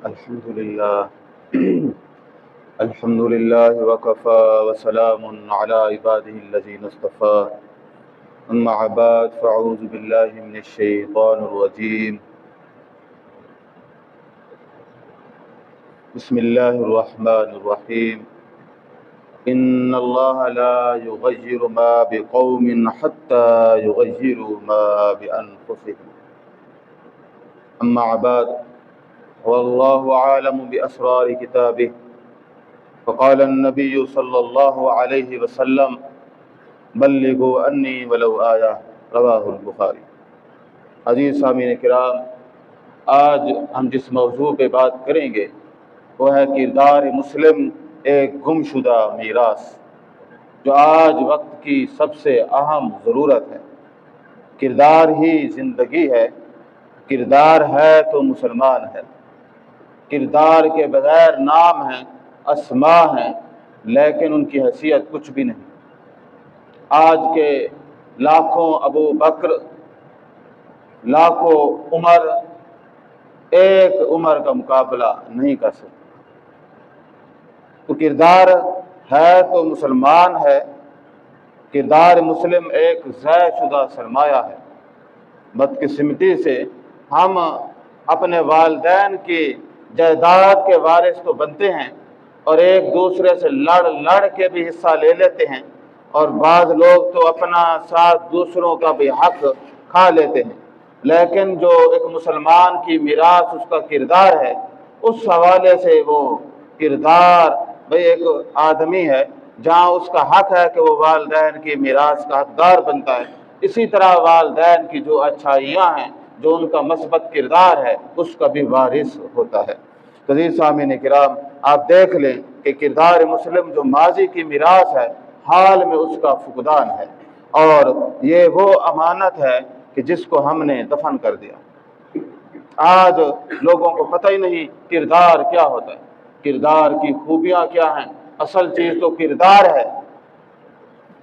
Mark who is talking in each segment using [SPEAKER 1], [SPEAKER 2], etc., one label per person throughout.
[SPEAKER 1] الحمد لله الحمد لله وكفى وسلام على عباده الذين اصطفى أما بعد فأعوذ بالله من الشيطان الرجيم بسم الله الرحمن الرحيم إن الله لا يغير ما بقوم حتى يغيروا ما بأنفسهم أما بعد والله عالم بأسرار كتابه فقال النبي صلى الله عليه وسلم بلغوا عني ولو آیہ رواہ البخاری۔ عزیز سامعین کرام، آج ہم جس موضوع پہ بات کریں گے وہ ہے کردار مسلم، ایک گمشدہ میراث، جو آج وقت کی سب سے اہم ضرورت ہے۔ کردار ہی زندگی ہے، کردار ہے تو مسلمان ہے۔ کردار کے بغیر نام ہیں، اسماء ہیں، لیکن ان کی حیثیت کچھ بھی نہیں۔ آج کے لاکھوں ابو بکر، لاکھوں عمر ایک عمر کا مقابلہ نہیں کر سکتے۔ تو کردار ہے تو مسلمان ہے۔ کردار مسلم ایک ضائع شدہ سرمایہ ہے۔ بدقسمتی سے ہم اپنے والدین کی جائیداد کے وارث تو بنتے ہیں اور ایک دوسرے سے لڑ کے بھی حصہ لے لیتے ہیں، اور بعض لوگ تو اپنا ساتھ دوسروں کا بھی حق کھا لیتے ہیں، لیکن جو ایک مسلمان کی میراث اس کا کردار ہے، اس حوالے سے وہ کردار بھئی ایک آدمی ہے، جہاں اس کا حق ہے کہ وہ والدین کی میراث کا حقدار بنتا ہے، اسی طرح والدین کی جو اچھائیاں ہیں، جو ان کا مثبت کردار ہے، اس کا بھی وارث ہوتا ہے۔ عزیز سامعین کرام، آپ دیکھ لیں کہ کردار مسلم جو ماضی کی میراث ہے، حال میں اس کا فقدان ہے، اور یہ وہ امانت ہے کہ جس کو ہم نے دفن کر دیا۔ آج لوگوں کو پتہ ہی نہیں کردار کیا ہوتا ہے، کردار کی خوبیاں کیا ہیں۔ اصل چیز تو کردار ہے۔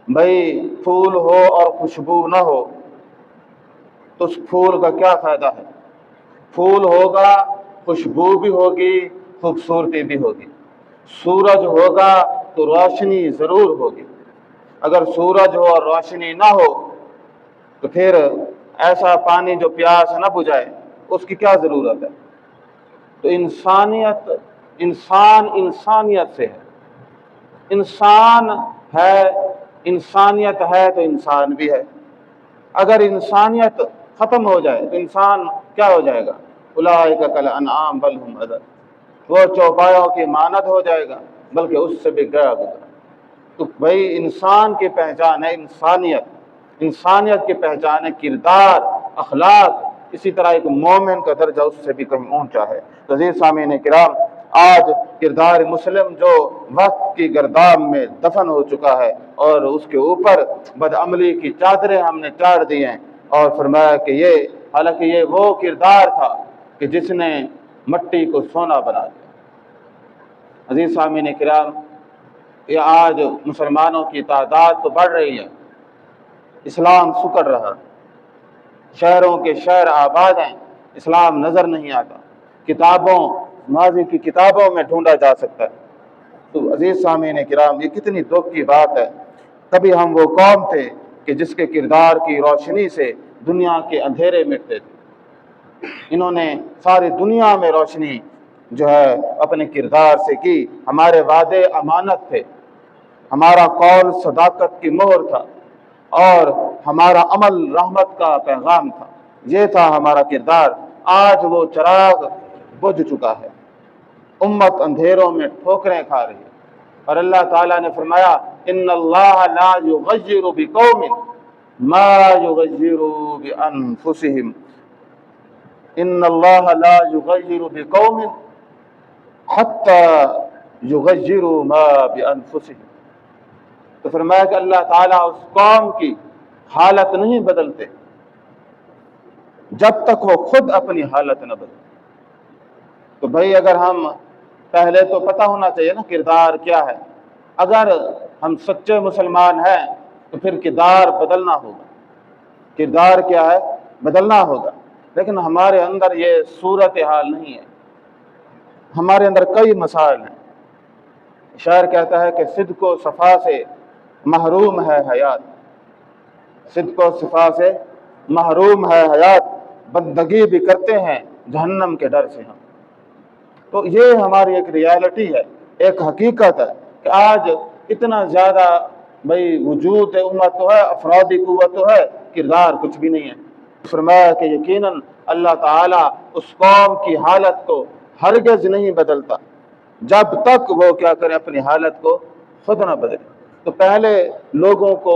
[SPEAKER 1] بھئی پھول ہو اور خوشبو نہ ہو تو اس پھول کا کیا فائدہ ہے؟ پھول ہوگا، خوشبو بھی ہوگی، خوبصورتی بھی ہوگی۔ سورج ہوگا تو روشنی ضرور ہوگی۔ اگر سورج ہو اور روشنی نہ ہو تو پھر ایسا پانی جو پیاس نہ بجھائے، اس کی کیا ضرورت ہے؟ تو انسانیت سے ہے۔ انسان ہے، انسانیت ہے تو انسان بھی ہے۔ اگر انسانیت ختم ہو جائے تو انسان کیا ہو جائے گا؟ اولئک کالانعام بل ھم اضل، وہ چوپایوں کی مانند ہو جائے گا، بلکہ اس سے بھی گیا گزرا۔ تو بھئی انسان کی پہچان ہے انسانیت، انسانیت کی پہچان ہے کردار، اخلاق۔ اسی طرح ایک مومن کا درجہ اس سے بھی کہیں اونچا ہے۔ تو عزیز سامعین کرام، آج کردار مسلم جو وقت کی گرداب میں دفن ہو چکا ہے، اور اس کے اوپر بدعملی کی چادریں ہم نے چاڑ دی ہیں، اور فرمایا کہ حالانکہ یہ وہ کردار تھا کہ جس نے مٹی کو سونا بنا دیا۔ عزیز سامعین کرام، یہ آج مسلمانوں کی تعداد تو بڑھ رہی ہے، اسلام سکڑ رہا، شہروں کے شہر آباد ہیں، اسلام نظر نہیں آتا، ماضی کی کتابوں میں ڈھونڈا جا سکتا ہے۔ تو عزیز سامعین کرام، یہ کتنی دکھ کی بات ہے۔ کبھی ہم وہ قوم تھے کہ جس کے کردار کی روشنی سے دنیا کے اندھیرے مٹتے تھے۔ انہوں نے ساری دنیا میں روشنی جو ہے اپنے کردار سے کی۔ ہمارے وعدے امانت تھے، ہمارا قول صداقت کی مہر تھا، اور ہمارا عمل رحمت کا پیغام تھا۔ یہ تھا ہمارا کردار۔ آج وہ چراغ بجھ چکا ہے، امت اندھیروں میں ٹھوکریں کھا رہی ہے، اور اللہ تعالیٰ نے فرمایا ان اللہ لا یغیر بقوم ما یغیروا بانفسہم، ان اللہ لا یغیر بقوم حتی یغیروا ما بانفسہم۔ تو فرمایا کہ اللہ تعالیٰ اس قوم کی حالت نہیں بدلتے جب تک وہ خود اپنی حالت نہ بدلے۔ تو بھئی اگر ہم پہلے تو پتہ ہونا چاہیے نا کردار کیا ہے۔ اگر ہم سچے مسلمان ہیں تو پھر کردار بدلنا ہوگا۔ کردار کیا ہے؟ بدلنا ہوگا۔ لیکن ہمارے اندر یہ صورتحال نہیں ہے۔ ہمارے اندر کئی مسائل ہیں۔ شاعر کہتا ہے کہ صدق و صفا سے محروم ہے حیات، صدق و صفا سے محروم ہے حیات، بندگی بھی کرتے ہیں جہنم کے ڈر سے ہم۔ تو یہ ہماری ایک ریالٹی ہے، ایک حقیقت ہے کہ آج اتنا زیادہ وجود امت تو ہے، افرادی قوت تو ہے، کردار کچھ بھی نہیں ہے۔ فرمایا کہ یقیناً اللہ تعالیٰ اس قوم کی حالت کو ہرگز نہیں بدلتا جب تک وہ کیا کرے، اپنی حالت کو خود نہ بدلے۔ تو پہلے لوگوں کو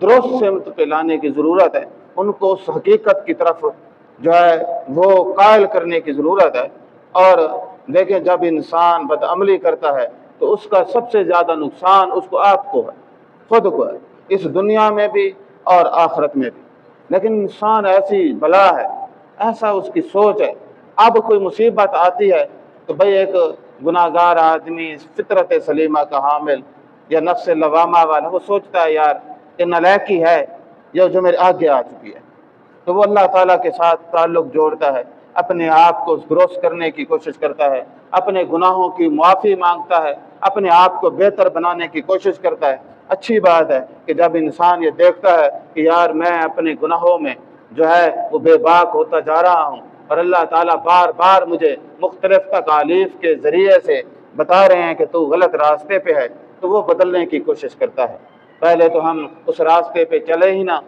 [SPEAKER 1] درست سمت پہ لانے کی ضرورت ہے، ان کو اس حقیقت کی طرف جو ہے وہ قائل کرنے کی ضرورت ہے۔ اور دیکھیں جب انسان بدعملی کرتا ہے تو اس کا سب سے زیادہ نقصان اس کو آپ کو ہے، خود کو ہے، اس دنیا میں بھی اور آخرت میں بھی۔ لیکن انسان ایسی بلا ہے، ایسا اس کی سوچ ہے، اب کوئی مصیبت آتی ہے تو ایک گناہ گار آدمی، فطرت سلیمہ کا حامل یا نفس لوامہ والا، وہ سوچتا ہے یار یہ نالیکی ہے یہ جو میرے آگے آ چکی ہے، تو وہ اللہ تعالیٰ کے ساتھ تعلق جوڑتا ہے، اپنے آپ کو درست کرنے کی کوشش کرتا ہے، اپنے گناہوں کی معافی مانگتا ہے، اپنے آپ کو بہتر بنانے کی کوشش کرتا ہے۔ اچھی بات ہے کہ جب انسان یہ دیکھتا ہے کہ یار میں اپنے گناہوں میں جو ہے وہ بے باک ہوتا جا رہا ہوں اور اللہ تعالیٰ بار بار مجھے مختلف تکالیف کے ذریعے سے بتا رہے ہیں کہ تو غلط راستے پہ ہے، تو وہ بدلنے کی کوشش کرتا ہے۔ پہلے تو ہم اس راستے پہ چلے ہی نہ،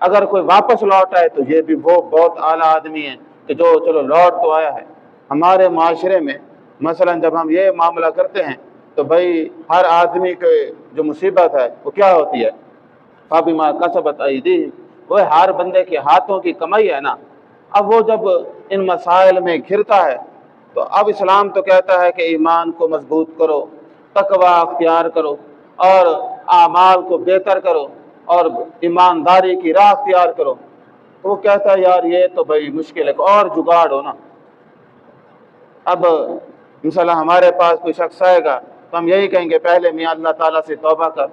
[SPEAKER 1] اگر کوئی واپس لوٹ آئے تو یہ بھی وہ بہت اعلیٰ آدمی ہے کہ جو چلو لوٹ تو آیا ہے۔ ہمارے معاشرے میں مثلا جب ہم یہ معاملہ کرتے ہیں تو ہر آدمی کے جو مصیبت ہے وہ کیا ہوتی ہے، فَبِمَا کَسَبَتْ أَيْدِيهِمْ، وہ ہر بندے کے ہاتھوں کی کمائی ہے نا۔ اب وہ جب ان مسائل میں گھرتا ہے تو اب اسلام تو کہتا ہے کہ ایمان کو مضبوط کرو، تقوی اختیار کرو اور اعمال کو بہتر کرو اور ایمانداری کی راہ اختیار کرو، تو وہ کہتا ہے یار یہ تو مشکل ہے، اور جگاڑ ہو نا۔ اب مثلا ہمارے پاس کوئی شخص آئے گا تو ہم یہی کہیں گے پہلے میاں اللہ تعالیٰ سے توبہ کر،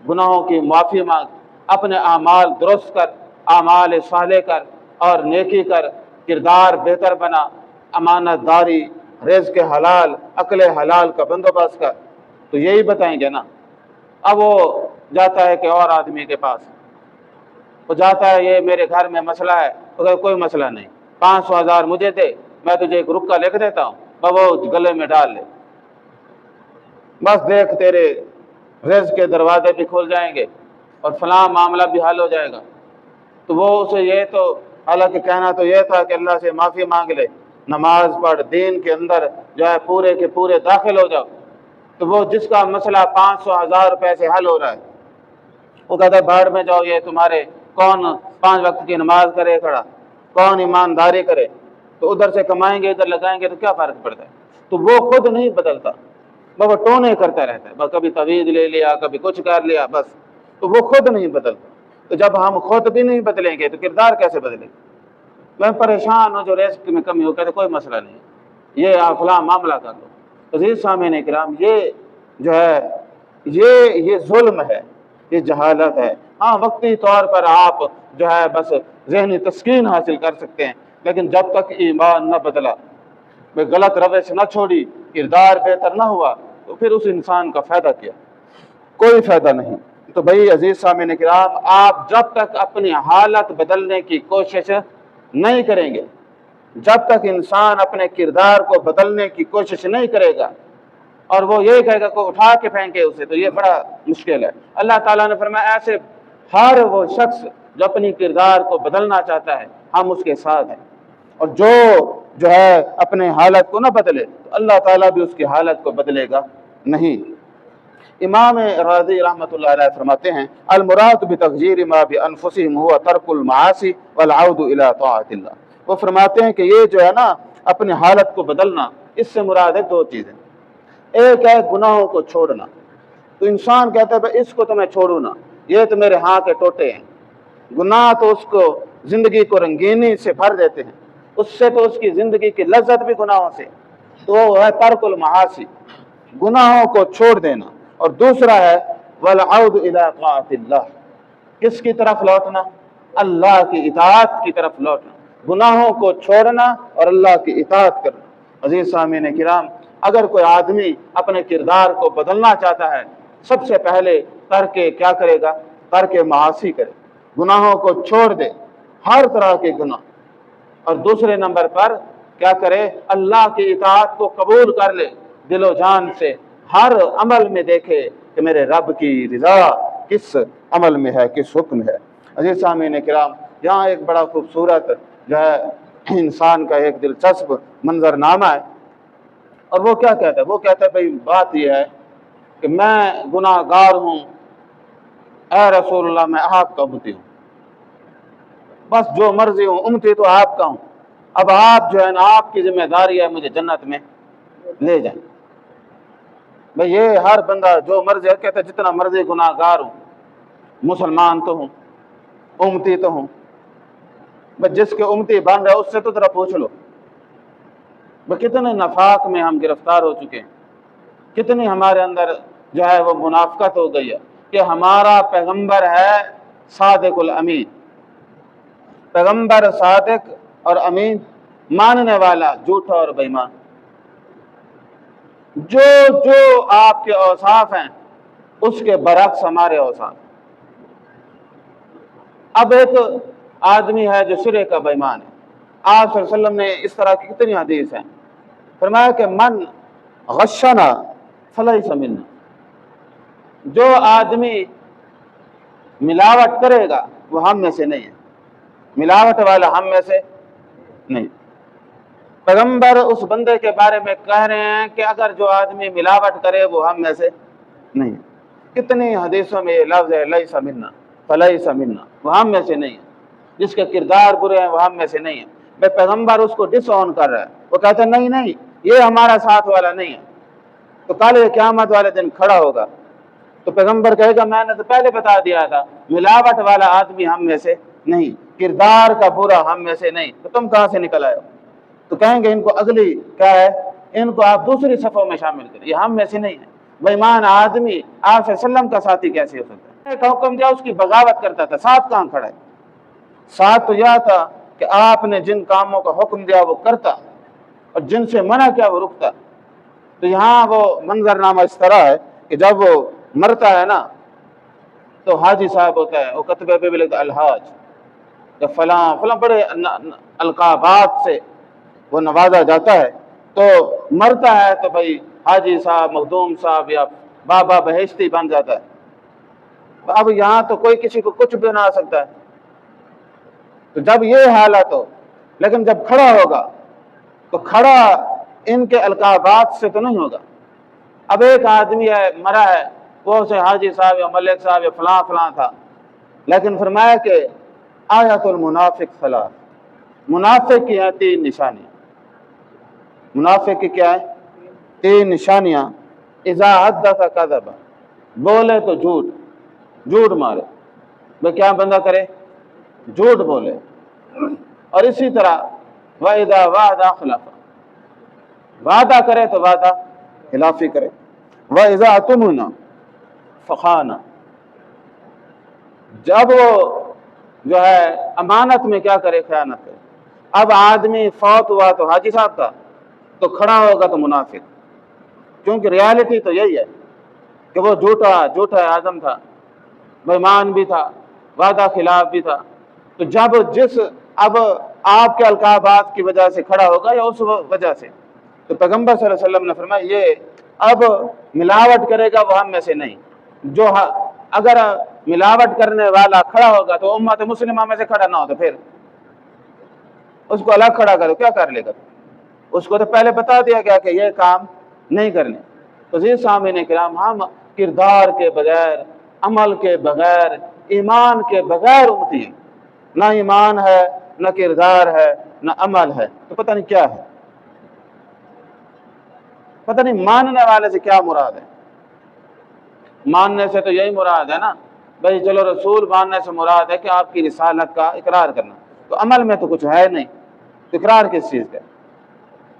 [SPEAKER 1] گناہوں کی معافی مانگ، اپنے اعمال درست کر، اعمال صالح کر اور نیکی کر، کردار بہتر بنا، امانت داری، رزق حلال، عقل حلال کا بندوبست کر، تو یہی بتائیں گے نا۔ اب وہ جاتا ہے کہ اور آدمی کے پاس، وہ جاتا ہے یہ میرے گھر میں مسئلہ ہے، تو کہ کوئی مسئلہ نہیں، 500,000 مجھے دے، میں تجھے ایک رکا لکھ دیتا ہوں، وہ گلے میں ڈال لے، بس دیکھ تیرے رزق کے دروازے بھی کھول جائیں گے اور فلاں معاملہ بھی حل ہو جائے گا۔ تو وہ اسے یہ تو حالانکہ کہنا تو یہ تھا کہ اللہ سے معافی مانگ لے، نماز پڑھ، دین کے اندر جو ہے پورے کے پورے داخل ہو جاؤ، تو وہ جس کا مسئلہ 500,000 روپے سے حل ہو رہا ہے وہ کہتا ہے بھاڑ میں جاؤ، یہ تمہارے کون 5 وقت کی نماز کرے کھڑا، کون ایمانداری کرے، تو ادھر سے کمائیں گے ادھر لگائیں گے تو کیا فرق پڑتا ہے۔ تو وہ خود نہیں بدلتا، وہ ٹونے کرتا رہتا ہے، کبھی توید لے لیا، کبھی کچھ کر لیا، بس، تو وہ خود نہیں بدلتا۔ تو جب ہم خود بھی نہیں بدلیں گے تو کردار کیسے بدلے گا؟ میں پریشان ہوں جو رزق میں کمی ہو، کہتے کوئی مسئلہ نہیں، یہ فلاں معاملہ کر لو۔ عزیز سامعین کرام، یہ جو ہے یہ ظلم ہے، یہ جہالت ہے۔ ہاں وقتی طور پر آپ جو ہے بس ذہنی تسکین حاصل کر سکتے ہیں، لیکن جب تک ایمان نہ بدلا، غلط روش نہ چھوڑی، کردار بہتر نہ ہوا، تو پھر اس انسان کا فائدہ کیا؟ کوئی فائدہ نہیں۔ تو عزیز سامعین کرام، آپ جب تک اپنی حالت بدلنے کی کوشش نہیں کریں گے، جب تک انسان اپنے کردار کو بدلنے کی کوشش نہیں کرے گا اور وہ یہی کہے گا کہ اٹھا کے پھینکے اسے، تو یہ بڑا مشکل ہے۔ اللہ تعالیٰ نے فرمایا ایسے ہر وہ شخص جو اپنی کردار کو بدلنا چاہتا ہے ہم اس کے ساتھ ہیں، اور جو ہے اپنے حالت کو نہ بدلے تو اللہ تعالیٰ بھی اس کی حالت کو بدلے گا نہیں۔ امام راضی رحمۃ اللہ علیہ فرماتے ہیں المراد بتغییر ما بانفسهم هو ترک المعاصی والعود الى طاعت اللہ۔ وہ فرماتے ہیں کہ یہ جو ہے نا اپنی حالت کو بدلنا، اس سے مراد ہے 2 چیزیں۔ ایک ہے گناہوں کو چھوڑنا، تو انسان کہتا ہے اس کو تو میں چھوڑوں نا، یہ تو میرے ہاں کے ٹوٹے ہیں۔ گناہ تو اس کو زندگی کو رنگینی سے بھر دیتے ہیں، اس سے تو اس کی زندگی کی لذت بھی گناہوں سے، تو وہ ہے ترک المعاصی، گناہوں کو چھوڑ دینا۔ اور دوسرا ہے والعود الی طاعت اللہ، کس کی طرف لوٹنا؟ اللہ کی اطاعت کی طرف لوٹنا، گناہوں کو چھوڑنا اور اللہ کی اطاعت کرنا۔ عزیز سامعین کرام، اگر کوئی آدمی اپنے کردار کو بدلنا چاہتا ہے، سب سے پہلے ترک کیا کرے گا؟ ترک معاصی کرے، گناہوں کو چھوڑ دے، ہر طرح کے گناہ، اور دوسرے نمبر پر کیا کرے؟ اللہ کی اطاعت کو قبول کر لے دل و جان سے، ہر عمل میں دیکھے کہ میرے رب کی رضا کس عمل میں ہے، کس حکم ہے۔ عزیز سامعین کرام، یہاں ایک بڑا خوبصورت جو ہے انسان کا ایک دلچسپ منظرنامہ ہے، اور وہ کیا کہتا ہے؟ وہ کہتا ہے بھئی بات یہ ہے کہ میں گناہ گار ہوں، اے رسول اللہ میں آپ کا امتی ہوں، بس جو مرضی ہوں، امتی تو آپ کا ہوں، اب آپ جو ہے نا، آپ کی ذمہ داری ہے مجھے جنت میں لے جائیں۔ بھئی یہ ہر بندہ جو مرضی ہے، کہتا ہے جتنا مرضی گناہ گار ہوں، مسلمان تو ہوں، امتی تو ہوں، بس جس کے امتی بن رہا ہے اس سے تو ذرا پوچھ لو کتنے نفاق میں ہم گرفتار ہو چکے ہیں، کتنی ہمارے اندر جو ہے وہ منافقت ہو گئی ہے کہ ہمارا پیغمبر ہے صادق الامین، پیغمبر صادق اور امین، ماننے والا جھوٹا اور بے ایمان، جو جو آپ کے اوصاف ہیں اس کے برعکس ہمارے اوصاف۔ اب ایک آدمی ہے جو سرے کا بے ایمان ہے، آپ صلی اللہ علیہ وسلم نے اس طرح کی کتنی حدیث ہیں، فرمایا کہ من غشنا فلیس منا، جو آدمی ملاوٹ کرے گا وہ ہم میں سے نہیں ہے، ملاوٹ والا ہم میں سے نہیں۔ پیغمبر اس بندے کے بارے میں کہہ رہے ہیں کہ اگر جو آدمی ملاوٹ کرے وہ ہم میں سے نہیں ہے۔ کتنی حدیثوں میں یہ لفظ ہے لیس منا فلیس منا، وہ ہم میں سے نہیں ہے، جس کے کردار برے ہیں وہ ہم میں سے نہیں ہے۔ بے پیغمبر اس کو ڈس آن کر رہا ہے، وہ کہتا ہے نہیں نہیں یہ ہمارا ساتھ والا نہیں ہے، تو کل قیامت والے دن کھڑا ہوگا تو پیغمبر کہے گا میں نے تو پہلے بتا دیا تھا، ملاوٹ والا آدمی ہم میں سے نہیں، کردار کا برا ہم میں سے نہیں، تو تم کہاں سے نکل آئے ہو؟ تو کہیں گے ان کو اگلی کیا ہے، ان کو آپ دوسری صفوں میں شامل کریں، یہ ہم میں سے نہیں ہے۔ بے ایمان آدمی آپ صلی اللہ علیہ وسلم کا ساتھی کیسے ہو سکتا ہے؟ ایک حکم دیا اس کی بغاوت کرتا تھا، ساتھ کہاں کھڑا ہے؟ ساتھ تو یہ تھا کہ آپ نے جن کاموں کا حکم دیا وہ کرتا اور جن سے منع کیا وہ رکتا۔ تو یہاں وہ منظرنامہ اس طرح ہے کہ جب وہ مرتا ہے نا تو حاجی صاحب ہوتا ہے، وہ کتبے پہ بھی لکھتا الحاج، کہ فلاں فلاں بڑے القابات سے وہ نوازا جاتا ہے، تو مرتا ہے تو بھائی حاجی صاحب، مخدوم صاحب یا بابا بہشتی بن جاتا ہے۔ اب یہاں تو کوئی کسی کو کچھ بھی بنا سکتا ہے، تو جب یہ حالت ہو، لیکن جب کھڑا ہوگا تو کھڑا ان کے القابات سے تو نہیں ہوگا۔ اب ایک آدمی ہے مرا ہے، وہ اسے حاجی صاحب یا ملک صاحب یا فلاں فلاں تھا، لیکن فرمایا کہ آیت المنافق ثلاث، منافق کی ہیں 3 نشانیاں۔ منافق کی کیا ہے؟ 3 نشانیاں۔ اذا حدث کذب، بولے تو جھوٹ، جھوٹ مارے، وہ کیا بندہ کرے؟ جھوٹ بولے، اور اسی طرح وَإِذَا وَعَدَ أَخْلَفَ، وعدہ کرے تو وعدہ خلافی کرے، وَإِذَا اؤْتُمِنَ فَخَانَ، جب وہ جو ہے امانت میں کیا کرے؟ خیانت کرے۔ اب آدمی فوت ہوا تو حاجی صاحب کا، تو کھڑا ہوگا تو منافق، کیونکہ ریالٹی تو یہی ہے کہ وہ جھوٹا اعظم تھا، بے ایمان بھی تھا، وعدہ خلاف بھی تھا۔ تو جب اب آپ کے القابات کی وجہ سے کھڑا ہوگا یا اس وجہ سے، تو پیغمبر صلی اللہ علیہ وسلم نے فرمایا یہ اب ملاوٹ کرے گا وہ ہم میں سے نہیں، جو اگر ملاوٹ کرنے والا کھڑا ہوگا تو امت مسلمہ میں سے کھڑا نہ ہو تو پھر اس کو الگ کھڑا کرو، کیا کر لے گا؟ اس کو تو پہلے بتا دیا گیا کہ یہ کام نہیں کرنے۔ تو عزیز سامعین کرام، ہم کردار کے بغیر، عمل کے بغیر، ایمان کے بغیر امتی ہیں، نہ ایمان ہے، نہ کردار ہے، نہ عمل ہے، تو پتہ نہیں کیا ہے، پتہ نہیں ماننے والے سے کیا مراد ہے۔ ماننے سے تو یہی مراد ہے نا بھائی چلو رسول ماننے سے مراد ہے کہ آپ کی رسالت کا اقرار کرنا، تو عمل میں تو کچھ ہے نہیں، تو اقرار کس چیز کا؟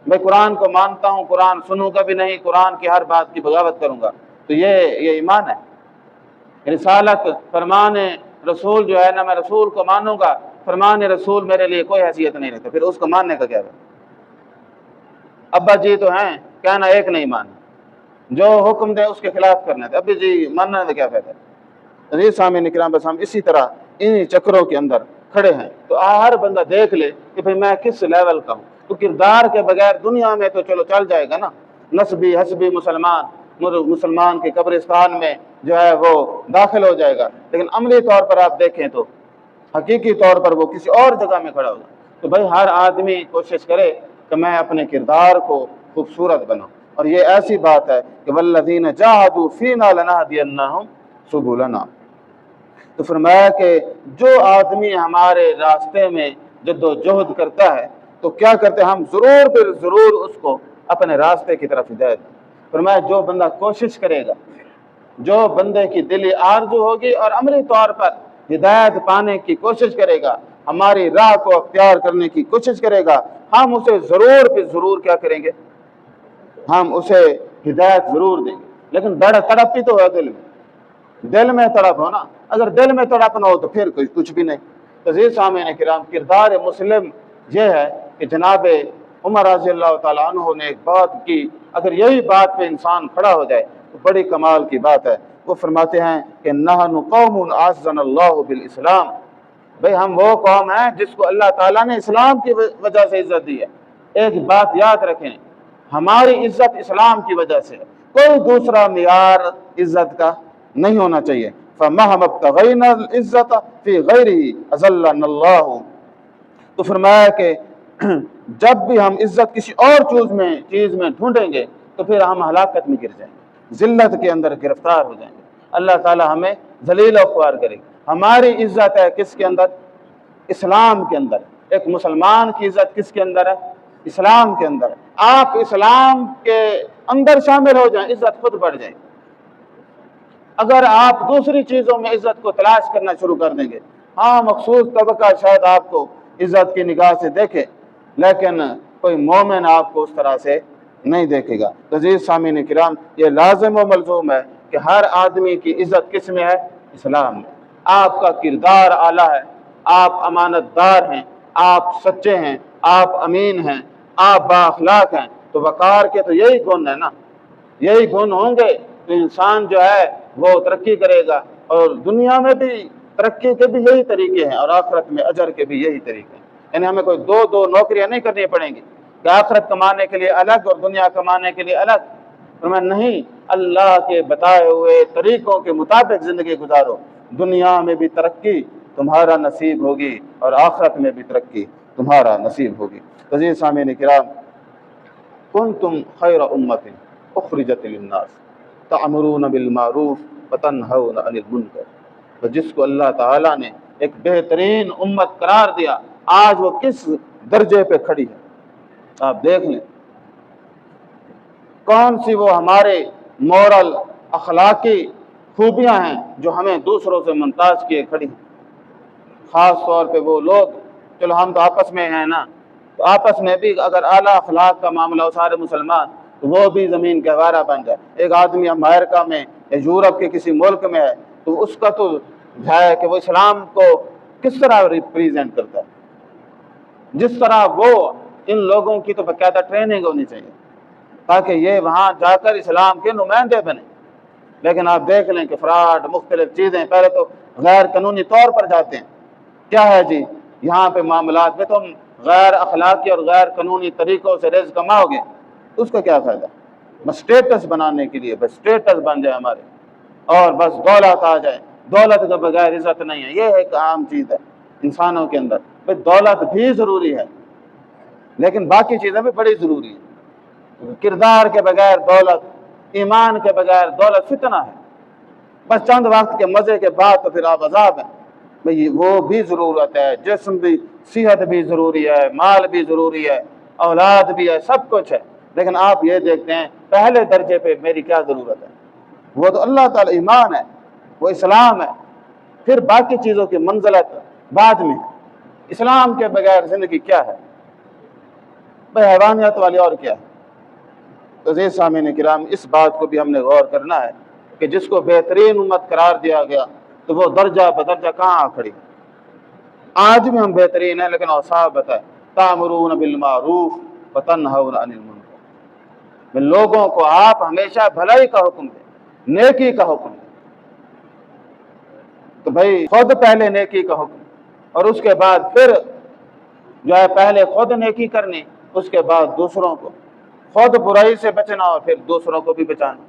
[SPEAKER 1] میں قرآن کو مانتا ہوں، قرآن سنوں گا بھی نہیں، قرآن کی ہر بات کی بغاوت کروں گا، تو یہ ایمان ہے؟ رسالت، فرمان رسول جو ہے نا، میں رسول کو مانوں گا، فرمان رسول میرے لیے کوئی حیثیت نہیں رہتا، پھر اس کو ماننے کا کیا ہے؟ ابا جی تو ہیں، کہنا ایک نہیں مانا، جو حکم دے اس کے خلاف کرنا تھا، ابھی جی ماننا تو کیا فائدہ۔ عزیز سامعین کرام، بس ہم اسی طرح انہی چکروں کے اندر کھڑے ہیں۔ تو ہر بندہ دیکھ لے کہ بھئی میں کس لیول کا ہوں۔ تو کردار کے بغیر دنیا میں تو چلو چل جائے گا نا، نسبی حسبی مسلمان کے قبرستان میں جو ہے وہ داخل ہو جائے گا، لیکن عملی طور پر آپ دیکھیں تو حقیقی طور پر وہ کسی اور جگہ میں کھڑا ہوگا۔ تو بھائی ہر آدمی کوشش کرے کہ میں اپنے کردار کو خوبصورت بناؤں، اور یہ ایسی بات ہے کہ والذین جاہدوا فینا لنہدینہم سبلنا۔ تو فرمایا کہ جو آدمی ہمارے راستے میں جد و جہد کرتا ہے تو کیا کرتے ہیں ہم ضرور پھر ضرور اس کو اپنے راستے کی طرف ہدایت۔ فرمایا جو بندہ کوشش کرے گا، جو بندے کی دلی آرزو ہوگی اور عملی طور پر ہدایت پانے کی کوشش کرے گا، ہماری راہ کو اختیار کرنے کی کوشش کرے گا، ہم اسے ضرور پھر ضرور کیا کریں گے، ہم اسے ہدایت ضرور دیں گے۔ لیکن تڑپ بھی تو ہے دل میں تڑپ ہو نا، اگر دل میں تڑپ نہ ہو تو پھر کچھ بھی نہیں۔ تو عزیز سامعین کرام، کردار مسلم یہ ہے کہ جناب عمر رضی اللہ تعالیٰ عنہ نے ایک بات کی، اگر یہی بات پہ انسان کھڑا ہو جائے تو بڑی کمال کی بات ہے۔ وہ فرماتے ہیں کہ نحن قوم اعزنا اللہ بالاسلام، بھئی ہم وہ قوم ہیں جس کو اللہ تعالیٰ نے اسلام کی وجہ سے عزت دی ہے۔ ایک بات یاد رکھیں، ہماری عزت اسلام کی وجہ سے، کوئی دوسرا معیار عزت کا نہیں ہونا چاہیے۔ فَمَهْمَا ابْتَغَيْنَا الْعِزَّةَ فِي غَيْرِهِ أَذَلَّنَا اللَّهُ۔ تو فرمایا کہ جب بھی ہم عزت کسی اور چیز میں ڈھونڈیں گے تو پھر ہم ہلاکت میں گر جائیں گے، ذلت کے اندر گرفتار ہو جائیں گے۔ اللہ تعالی ہمیں ذلیل و خوار کرے گا۔ ہماری عزت ہے کس کے اندر؟ اسلام کے اندر۔ ایک مسلمان کی عزت کس کے اندر ہے؟ اسلام کے اندر۔ آپ اسلام کے اندر شامل ہو جائیں، عزت خود بڑھ جائے گی۔ اگر آپ دوسری چیزوں میں عزت کو تلاش کرنا شروع کر دیں گے، ہاں مخصوص طبقہ شاید آپ کو عزت کی نگاہ سے دیکھے، لیکن کوئی مومن آپ کو اس طرح سے نہیں دیکھے گا۔ تو عزیز سامعین کرام، یہ لازم و ملزوم ہے کہ ہر آدمی کی عزت کس میں ہے؟ اسلام میں۔ آپ کا کردار اعلیٰ ہے، آپ امانت دار ہیں، آپ سچے ہیں، آپ امین ہیں، آپ با اخلاق ہیں، تو وقار کے تو یہی گن ہے نا، یہی گن ہوں گے تو انسان جو ہے وہ ترقی کرے گا، اور دنیا میں بھی ترقی کے بھی یہی طریقے ہیں اور آخرت میں اجر کے بھی یہی طریقے ہیں۔ یعنی ہمیں کوئی دو نوکریاں نہیں کرنی پڑیں گی کہ آخرت کمانے کے لیے الگ اور دنیا کمانے کے لیے الگ۔ فرمایا نہیں، اللہ کے بتائے ہوئے طریقوں کے مطابق زندگی گزارو، دنیا میں بھی ترقی تمہارا نصیب ہوگی اور آخرت میں بھی ترقی تمہارا نصیب ہوگی۔ عزیز سامعین کرام، کنتم خیر امت اخرجت للناس تأمرون بالمعروف وتنہون عن المنکر۔ تو جس کو اللہ تعالیٰ نے ایک بہترین امت قرار دیا، آج وہ کس درجے پہ کھڑی ہے آپ دیکھ لیں۔ کون سی وہ ہمارے مورل اخلاقی خوبیاں ہیں جو ہمیں دوسروں سے ممتاز کیے کھڑی ہیں۔ خاص طور پہ وہ لوگ، چلو ہم تو آپس میں ہیں نا، تو آپس میں بھی اگر اعلیٰ اخلاق کا معاملہ ہو سارے مسلمان تو وہ بھی زمین کا گہوارہ بن جائے۔ ایک آدمی امریکہ میں یا یورپ کے کسی ملک میں ہے تو اس کا تو ہے کہ وہ اسلام کو کس طرح ریپریزنٹ کرتا ہے، جس طرح وہ ان لوگوں کی تو باقاعدہ ٹریننگ ہونی چاہیے تاکہ یہ وہاں جا کر اسلام کے نمائندے بنے۔ لیکن آپ دیکھ لیں کہ فراڈ، مختلف چیزیں، پہلے تو غیر قانونی طور پر جاتے ہیں، کیا ہے جی یہاں پہ معاملات میں تم غیر اخلاقی اور غیر قانونی طریقوں سے رزق کماؤ گے، اس کا کیا فائدہ؟ بس اسٹیٹس بنانے کے لیے، بس اسٹیٹس بن جائے ہمارے اور بس دولت آ جائے۔ دولت کے بغیر عزت نہیں ہے، یہ ایک عام چیز ہے انسانوں کے اندر۔ بھئی دولت بھی ضروری ہے لیکن باقی چیزیں بھی بڑی ضروری ہیں۔ کردار کے بغیر دولت، ایمان کے بغیر دولت فتنہ ہے، بس چند وقت کے مزے کے بعد تو پھر آپ عذاب ہیں۔ بھئی وہ بھی ضرورت ہے، جسم بھی، صحت بھی ضروری ہے، مال بھی ضروری ہے، اولاد بھی ہے، سب کچھ ہے، لیکن آپ یہ دیکھتے ہیں پہلے درجے پہ میری کیا ضرورت ہے؟ وہ تو اللہ تعالی ایمان ہے، وہ اسلام ہے، پھر باقی چیزوں کی منزلت بعد میں۔ اسلام کے بغیر زندگی کیا ہے؟ بھئی حیوانیت والی اور کیا ہے؟ تو عزیز سامعین کرام، اس بات کو بھی ہم نے غور کرنا ہے کہ جس کو بہترین امت قرار دیا گیا تو وہ درجہ بدرجہ کہاں آ کھڑی؟ آج بھی ہم بہترین ہیں لیکن اوصاف بتائے، تأمرون بالمعروف وتنہون عن المنکر۔ لوگوں کو آپ ہمیشہ بھلائی کا حکم دیں، نیکی کا حکم دیں۔ تو بھائی خود پہلے نیکی کا حکم، اور اس کے بعد پھر جو ہے پہلے خود نیکی کرنی، اس کے بعد دوسروں کو، خود برائی سے بچنا اور پھر دوسروں کو بھی بچانا۔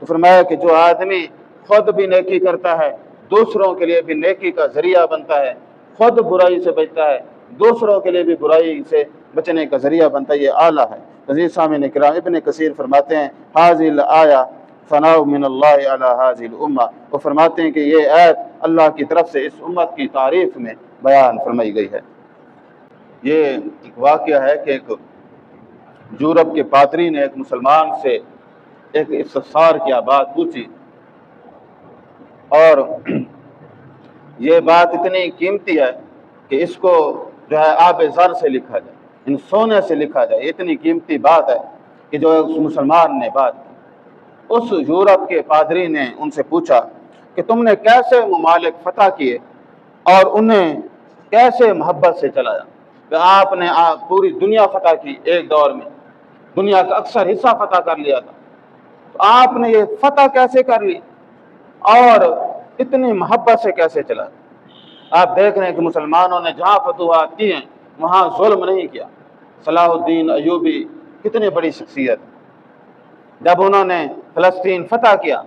[SPEAKER 1] تو فرمایا کہ جو آدمی خود بھی نیکی کرتا ہے، دوسروں کے لیے بھی نیکی کا ذریعہ بنتا ہے، خود برائی سے بچتا ہے، دوسروں کے لیے بھی برائی سے بچنے کا ذریعہ بنتا ہے، یہ اعلیٰ ہے۔ عزیز سامعین کرام، ابن کثیر فرماتے ہیں حاذی الآیہ ثناء من اللہ علی حاذی الامہ، وہ فرماتے ہیں کہ یہ آیت اللہ کی طرف سے اس امت کی تعریف میں بیان فرمائی گئی ہے۔ یہ ایک واقعہ ہے کہ ایک یورپ کے پادری نے ایک مسلمان سے ایک استفسار کی بات پوچھی، اور یہ بات اتنی قیمتی ہے کہ اس کو جو ہے آب زر سے لکھا جائے، ان سونے سے لکھا جائے، اتنی قیمتی بات ہے کہ جو اس مسلمان نے بات کی۔ اس یورپ کے پادری نے ان سے پوچھا کہ تم نے کیسے ممالک فتح کیے اور انہیں کیسے محبت سے چلایا؟ کہ آپ نے پوری دنیا فتح کی، ایک دور میں دنیا کا اکثر حصہ فتح کر لیا تھا، تو آپ نے یہ فتح کیسے کر لی اور اتنی محبت سے کیسے چلا؟ آپ دیکھ رہے ہیں کہ مسلمانوں نے جہاں فتوحات کی ہیں وہاں ظلم نہیں کیا۔ صلاح الدین ایوبی کتنی بڑی شخصیت، جب انہوں نے فلسطین فتح کیا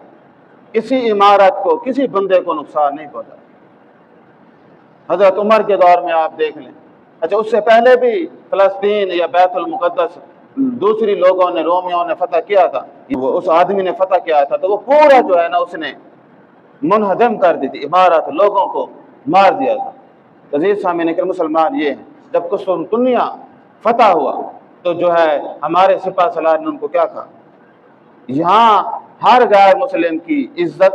[SPEAKER 1] کسی عمارت کو، کسی بندے کو نقصان نہیں پہنچا۔ حضرت عمر کے دور میں آپ دیکھ لیں، اچھا اس سے پہلے بھی فلسطین یا بیت المقدس دوسری لوگوں نے، رومیوں نے فتح کیا تھا، وہ اس آدمی نے فتح کیا تھا تو وہ پورا جو ہے نا اس نے منہدم کر دی تھی، عمارت، لوگوں کو مار دیا تھا۔ عزیز سامعین کرام، مسلمان یہ ہیں جب قسطنطنیہ فتح ہوا تو جو ہے ہمارے سپہ سالار نے ان کو کیا کہا؟ یہاں ہر غیر مسلم کی عزت،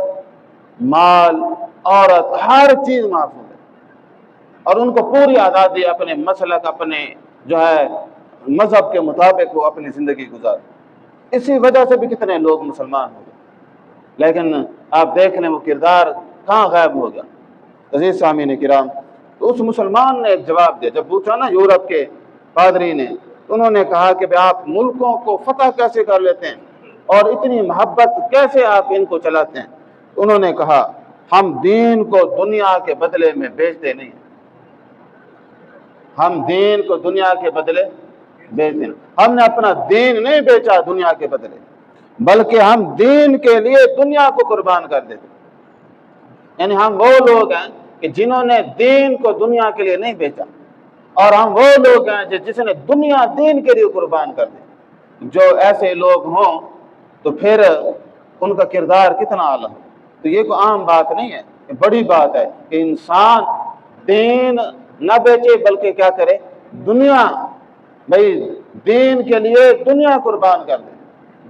[SPEAKER 1] مال، عورت، ہر چیز محفوظ ہے، اور ان کو پوری آزادی اپنے مسلک، اپنے جو ہے مذہب کے مطابق وہ اپنی زندگی گزار۔ اسی وجہ سے بھی کتنے لوگ مسلمان ہو گئے، لیکن آپ دیکھ لیں وہ کردار کہاں غائب ہو گیا۔ عزیز سامعین کرام، تو اس مسلمان نے ایک جواب دیا، جب پوچھا نا یورپ کے پادری نے، انہوں نے کہا کہ آپ ملکوں کو فتح کیسے کر لیتے ہیں اور اتنی محبت کیسے آپ ان کو چلاتے ہیں؟ انہوں نے کہا ہم دین کو دنیا کے بدلے میں بیچتے نہیں، ہم دین کو دنیا کے بدلے بیچتے ہیں، ہم نے اپنا دین نہیں بیچا دنیا کے بدلے، بلکہ ہم دین کے لیے دنیا کو قربان کر دیتے۔ یعنی ہم وہ لوگ ہیں کہ جنہوں نے دین کو دنیا کے لیے نہیں بیچا، اور ہم وہ لوگ ہیں جس نے دنیا دین کے لیے قربان کر دی۔ جو ایسے لوگ ہوں تو پھر ان کا کردار کتنا اعلیٰ ہے۔ تو یہ کوئی عام بات نہیں ہے، یہ بڑی بات ہے کہ انسان دین نہ بیچے بلکہ کیا کرے؟ دنیا، بھائی دین کے لیے دنیا قربان کر دے،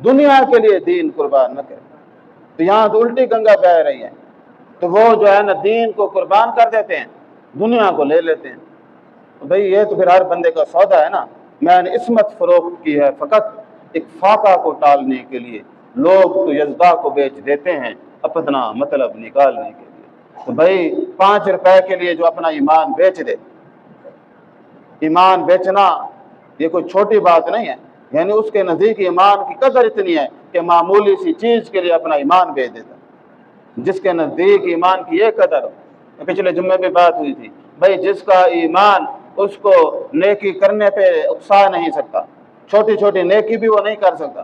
[SPEAKER 1] دنیا کے لیے دین قربان نہ کرے۔ تو یہاں تو الٹی گنگا بہہ رہی ہے، تو وہ جو ہے نا دین کو قربان کر دیتے ہیں، دنیا کو لے لیتے ہیں۔ بھائی یہ تو پھر ہر بندے کا سودا ہے نا۔ میں نے عصمت فروخت کی ہے فقط ایک فاقہ کو ٹالنے کے لیے، لوگ تو یزدا کو بیچ دیتے ہیں اپنا مطلب نکالنے کے لیے۔ تو بھائی 5 روپے کے لیے جو اپنا ایمان بیچ دے، ایمان بیچنا یہ کوئی چھوٹی بات نہیں ہے، یعنی اس کے نزدیک ایمان کی قدر اتنی ہے کہ معمولی سی چیز کے لیے اپنا ایمان بیچ دیتا۔ جس کے نزدیک ایمان کی یہ قدر، پچھلے جمعے میں بات ہوئی تھی، بھائی جس کا ایمان اس کو نیکی کرنے پہ اکسا نہیں سکتا، چھوٹی چھوٹی نیکی بھی وہ نہیں کر سکتا،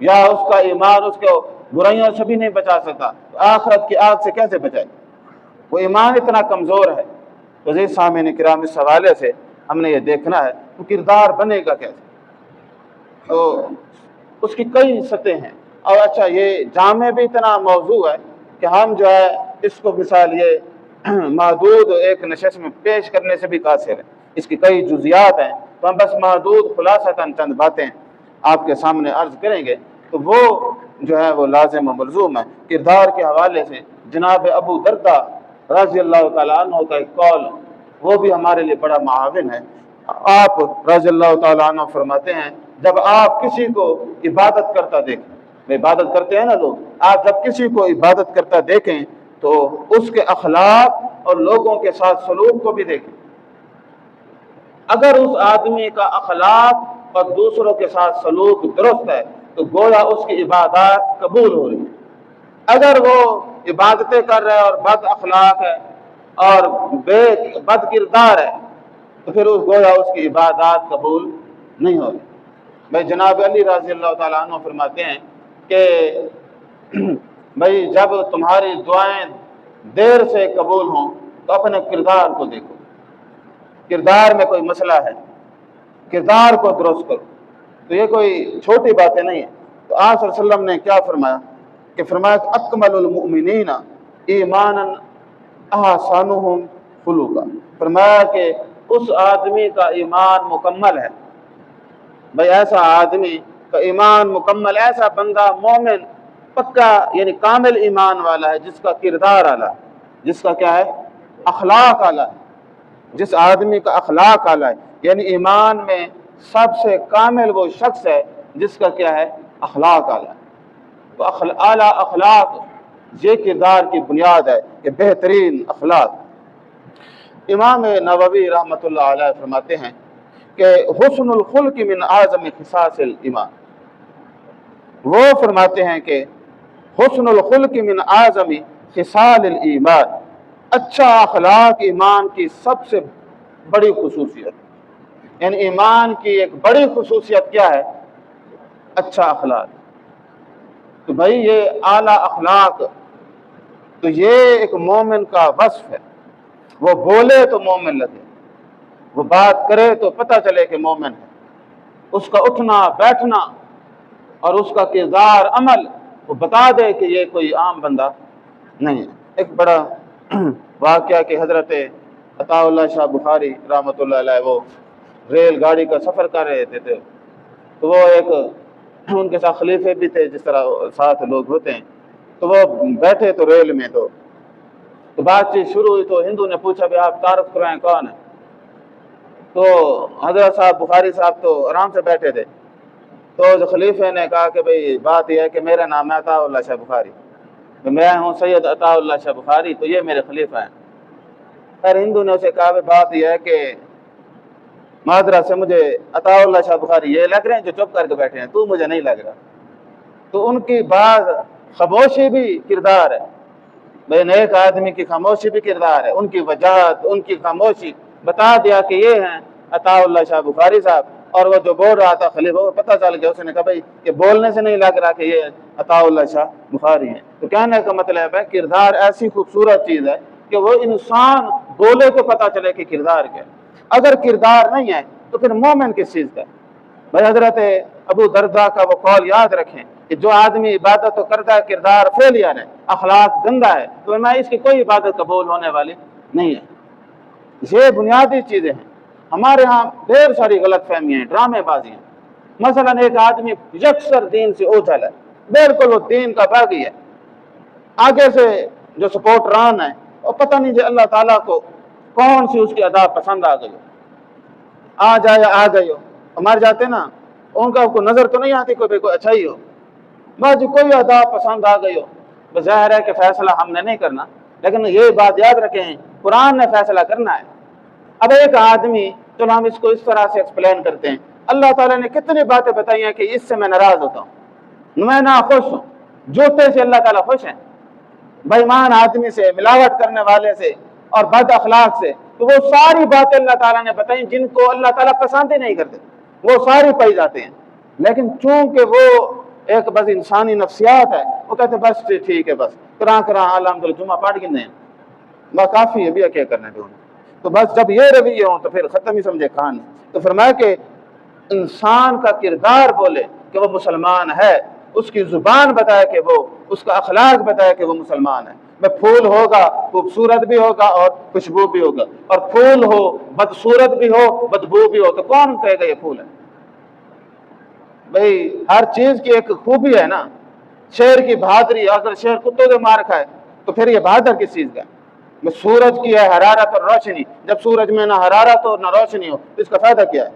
[SPEAKER 1] یا اس کا ایمان اس کو برائیوں سے بھی نہیں بچا سکتا، تو آخرت کی آگ سے کیسے بچائے؟ وہ ایمان اتنا کمزور ہے۔ تو عزیز سامعین کرام، اس حوالے سے ہم نے یہ دیکھنا ہے تو کردار بنے گا کیسے، تو اس کی کئی سطح ہیں۔ اور اچھا یہ جامع بھی اتنا موضوع ہے کہ ہم جو ہے اس کو مثال یہ محدود ایک نشست میں پیش کرنے سے بھی قاصر ہے، اس کی کئی جزیات ہیں، تو ہم بس محدود خلاصتاً چند باتیں آپ کے سامنے عرض کریں گے، تو وہ جو ہے وہ لازم و ملزوم ہے۔ کردار کے حوالے سے جناب ابو دردہ رضی اللہ تعالیٰ عنہ کا ایک قول، وہ بھی ہمارے لیے بڑا معاون ہے۔ آپ رضی اللہ تعالیٰ عنہ فرماتے ہیں جب آپ کسی کو عبادت کرتا دیکھیں، عبادت کرتے ہیں نا لوگ، آپ جب کسی کو عبادت کرتا دیکھیں تو اس کے اخلاق اور لوگوں کے ساتھ سلوک کو بھی دیکھیں۔ اگر اس آدمی کا اخلاق اور دوسروں کے ساتھ سلوک درست ہے تو گویا اس کی عبادات قبول ہو رہی ہے۔ اگر وہ عبادتیں کر رہا ہے اور بد اخلاق ہے اور بد کردار ہے تو پھر گویا اس کی عبادات قبول نہیں ہو رہی۔ بھائی جناب علی رضی اللہ تعالیٰ عنہ فرماتے ہیں کہ بھائی جب تمہاری دعائیں دیر سے قبول ہوں تو اپنے کردار کو دیکھو، کردار میں کوئی مسئلہ ہے، کردار کو درست کرو۔ تو یہ کوئی چھوٹی باتیں نہیں ہیں۔ تو آپ صلی اللہ علیہ وسلم نے کیا فرمایا کہ فرمایا کہ اکمل المؤمنین ایمانا احسنهم خلقا، فرمایا کہ اس آدمی کا ایمان مکمل ہے، بھائی ایسا آدمی کا ایمان مکمل، ایسا بندہ مومن پکا یعنی کامل ایمان والا ہے جس کا کردار اعلیٰ، جس کا کیا ہے اخلاق اعلیٰ ہے، جس آدمی کا اخلاق اعلیٰ ہے، یعنی ایمان میں سب سے کامل وہ شخص ہے جس کا کیا ہے اخلاق اعلیٰ ہے۔ تو اعلیٰ اخلاق یہ کردار کی بنیاد ہے کہ بہترین اخلاق۔ امام نووی رحمۃ اللہ علیہ فرماتے ہیں کہ حسن الخلق من اعظم خصاص الایمان، وہ فرماتے ہیں کہ حسن الخلق من اعظم خصال الایمان، اچھا اخلاق ایمان کی سب سے بڑی خصوصیت، یعنی ایمان کی ایک بڑی خصوصیت کیا ہے اچھا اخلاق۔ تو بھائی یہ اعلیٰ اخلاق تو یہ ایک مومن کا وصف ہے، وہ بولے تو مومن لگے، وہ بات کرے تو پتہ چلے کہ مومن ہے، اس کا اٹھنا بیٹھنا اور اس کا کردار عمل وہ بتا دے کہ یہ کوئی عام بندہ نہیں ہے۔ ایک بڑا واقعہ کہ حضرت عطا اللہ شاہ بخاری رحمۃ اللہ علیہ وہ ریل گاڑی کا سفر کر رہے تھے، تو وہ ایک ان کے ساتھ خلیفے بھی تھے جس طرح ساتھ لوگ ہوتے ہیں، تو وہ بیٹھے تو ریل میں تو بات چیت شروع ہوئی، تو ہندو نے پوچھا بھی آپ تعارف کرائیں کون ہے؟ تو حضرت صاحب بخاری صاحب تو آرام سے بیٹھے تھے، تو خلیفے نے کہا کہ بھئی بات یہ ہے کہ میرا نام ہے عطا اللہ شاہ بخاری، میں ہوں سید عطا اللہ شاہ بخاری، تو یہ میرے خلیفہ ہیں۔ خیر ہندو نے اسے کہا بات یہ ہے کہ معذرت سے مجھے عطا اللہ شاہ بخاری یہ لگ رہے ہیں جو چپ کر کے بیٹھے ہیں، تو مجھے نہیں لگ رہا۔ تو ان کی بعض خاموشی بھی کردار ہے، بھئی نیک آدمی کی خاموشی بھی کردار ہے، ان کی وجاہت ان کی خاموشی بتا دیا کہ یہ ہیں عطا اللہ شاہ بخاری صاحب، اور وہ جو بول رہا تھا خلیفہ وہ پتہ چل گیا، اس نے کہا بھئی یہ بولنے سے نہیں لگ رہا کہ یہ عطا اللہ شاہ بخاری ہیں۔ تو کہنے کا مطلب ہے کردار ایسی خوبصورت چیز ہے کہ وہ انسان بولے تو پتہ چلے کہ کردار کیا ہے۔ اگر کردار نہیں ہے تو پھر مومن کس چیز کا ہے؟ بھائی حضرت ابو درداء کا وہ قول یاد رکھیں کہ جو آدمی عبادت تو کرتا ہے کردار فیلیر ہے، اخلاق گندا ہے، تو میں اس کی کوئی عبادت قبول ہونے والی نہیں ہے۔ یہ بنیادی چیزیں ہیں۔ ہمارے ہاں ڈھیر ساری غلط فہمیاں ہیں، ڈرامے بازی ہیں۔ مثلا ایک آدمی یکسر دین سے اوجھل ہے، بالکل وہ دین کا باغی ہے، آگے سے جو سپورٹران ہے اور پتہ نہیں جو اللہ تعالیٰ کو کون سی اس کی ادا پسند آ گئی ہو، آ جائے آ گئی ہو، ہمارے جاتے نا ان کا کوئی نظر تو نہیں آتی کوئی اچھائی ہو، بس کوئی ادا پسند آ گئی ہو، ظاہر ہے کہ فیصلہ ہم نے نہیں کرنا، لیکن یہ بات یاد رکھیں قرآن نے فیصلہ کرنا ہے۔ اب ایک آدمی، چلو ہم اس کو اس طرح سے ایکسپلین کرتے ہیں، اللہ تعالیٰ نے کتنی باتیں بتائی ہیں کہ اس سے میں ناراض ہوتا ہوں، میں ناخوش ہوں، جوتے سے اللہ تعالیٰ خوش ہیں، بےایمان آدمی سے، ملاوٹ کرنے والے سے اور بد اخلاق سے، تو وہ ساری باتیں اللہ تعالیٰ نے بتائیں جن کو اللہ تعالیٰ پسند ہی نہیں کرتے، وہ ساری پائی جاتے ہیں، لیکن چونکہ وہ ایک بس انسانی نفسیات ہے، وہ کہتے بس ٹھیک ہے، بس کراں الحمدللہ جمعہ پڑھ گئے ہیں، وہ کافی ہے بھی کیا کرنا ہے۔ تو بس جب یہ رویے ہوں تو پھر ختم ہی سمجھے کھان۔ تو فرمایا کہ انسان کا کردار بولے کہ وہ مسلمان ہے، اس کی زبان بتائے کہ وہ، اس کا اخلاق بتائے کہ وہ مسلمان ہے۔ میں پھول ہوگا خوبصورت بھی ہوگا اور خوشبو بھی ہوگا، اور پھول ہو بدصورت بھی ہو بدبو بھی ہو، تو کون کہے گا یہ پھول ہے؟ بھئی ہر چیز کی ایک خوبی ہے نا، شیر کی بہادری، اگر شیر کتوں سے مار کھائے تو پھر یہ بہادر کس چیز کا ہے؟ سورج کی ہے حرارت اور روشنی، جب سورج میں نہ حرارت ہو نہ روشنی ہو تو اس کا فائدہ کیا ہے؟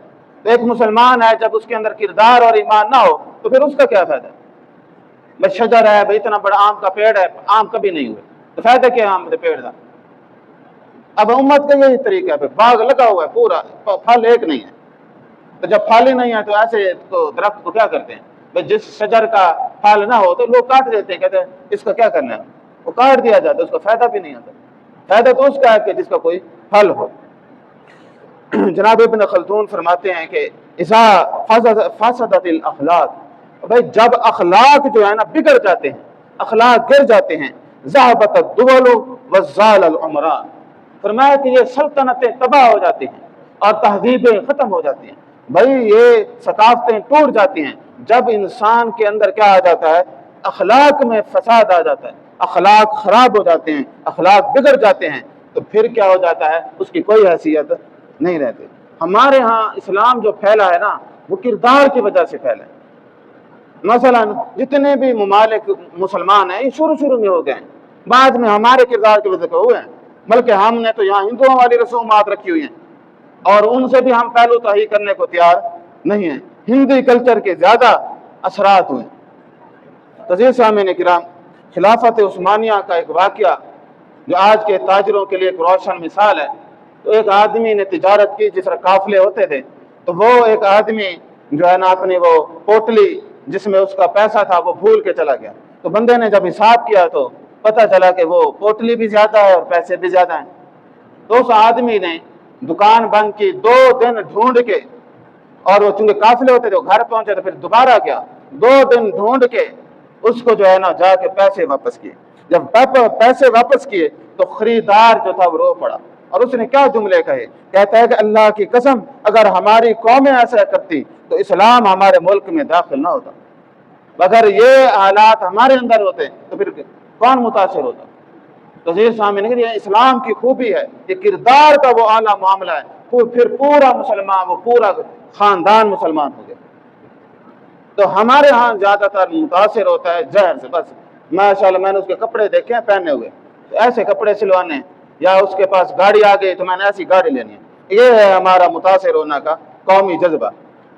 [SPEAKER 1] تو ایک مسلمان ہے جب اس کے اندر کردار اور ایمان نہ ہو تو پھر اس کا کیا فائدہ ہے؟ بس شجر ہے، بھئی اتنا بڑا آم کا پیڑ ہے، آم کبھی نہیں ہوئے، تو فائدہ کیا ہے آم کے پیڑ کا؟ اب امت کا یہی طریقہ ہے، باغ لگا ہوا ہے پورا، پھل ایک نہیں ہے، تو جب پھل ہی نہیں ہے تو ایسے تو درخت کو کیا کرتے ہیں؟ تو جس شجر کا پھل نہ ہو تو لوگ کاٹ دیتے ہیں، کہتے ہیں اس کا کیا کرنا ہے، وہ کاٹ دیا جاتا ہے، اس کا فائدہ بھی نہیں ہوتا، فائدہ تو اس کا ہے کہ جس کا کوئی پھل ہو۔ جناب ابن خلدون فرماتے ہیں کہ اذا فسدت الاخلاق، بھائی جب اخلاق جو ہے نا بگڑ جاتے ہیں، اخلاق گر جاتے ہیں، ذهبت الدول وزال العمران، فرمایا کہ یہ سلطنتیں تباہ ہو جاتی ہیں اور تہذیبیں ختم ہو جاتی ہیں، بھائی یہ ثقافتیں ٹوٹ جاتی ہیں جب انسان کے اندر کیا آ جاتا ہے، اخلاق میں فساد آ جاتا ہے، اخلاق خراب ہو جاتے ہیں، اخلاق بگڑ جاتے ہیں، تو پھر کیا ہو جاتا ہے، اس کی کوئی حیثیت نہیں رہتی۔ ہمارے ہاں اسلام جو پھیلا ہے نا وہ کردار کی وجہ سے پھیلا ہے۔ مثلا جتنے بھی ممالک مسلمان ہیں یہ شروع میں ہو گئے ہیں، بعد میں ہمارے کردار کی وجہ سے ہوئے ہیں، بلکہ ہم نے تو یہاں ہندوؤں والی رسومات رکھی ہوئی ہیں اور ان سے بھی ہم پہلو تہی کرنے کو تیار نہیں ہیں، ہندی کلچر کے زیادہ اثرات ہوئے۔ عزیز سامعین کرام، خلافت عثمانیہ کا ایک واقعہ جو آج کے تاجروں کے لیے ایک روشن مثال ہے، تو ایک آدمی نے تجارت کی، جس طرح قافلے ہوتے تھے، تو وہ ایک آدمی جو ہے نا اپنی وہ پوٹلی جس میں اس کا پیسہ تھا وہ بھول کے چلا گیا، تو بندے نے جب حساب کیا تو پتہ چلا کہ وہ پوٹلی بھی زیادہ ہے اور پیسے بھی زیادہ ہیں۔ تو اس آدمی نے دکان بند کی، 2 دن ڈھونڈ کے، اور وہ چونکہ قافلے ہوتے تھے وہ گھر پہنچے تو پھر دوبارہ گیا، 2 دن ڈھونڈ کے اس کو جو ہے نا جا کے پیسے واپس کیے۔ جب پیسے واپس کیے تو خریدار جو تھا وہ رو پڑا، اور اس نے کیا جملے کہے، کہتا ہے کہ اللہ کی قسم اگر ہماری قومیں ایسا کرتی تو اسلام ہمارے ملک میں داخل نہ ہوتا، اگر یہ حالات ہمارے اندر ہوتے تو پھر کون متاثر ہوتا۔ تو عزیز سامعین، یہ اسلام کی خوبی ہے، یہ کردار کا وہ اعلیٰ معاملہ ہے، پھر پورا مسلمان، وہ پورا خاندان مسلمان ہو گیا۔ تو ہمارے ہاں زیادہ تر متاثر ہوتا ہے زہر سے، بس ماشاءاللہ میں نے اس کے کپڑے دیکھے ہیں پہنے ہوئے، تو ایسے کپڑے سلوانے ہیں، یا اس کے پاس گاڑی آ گئی تو میں نے ایسی گاڑی لینی ہے، یہ ہے ہمارا متاثر ہونا کا قومی جذبہ۔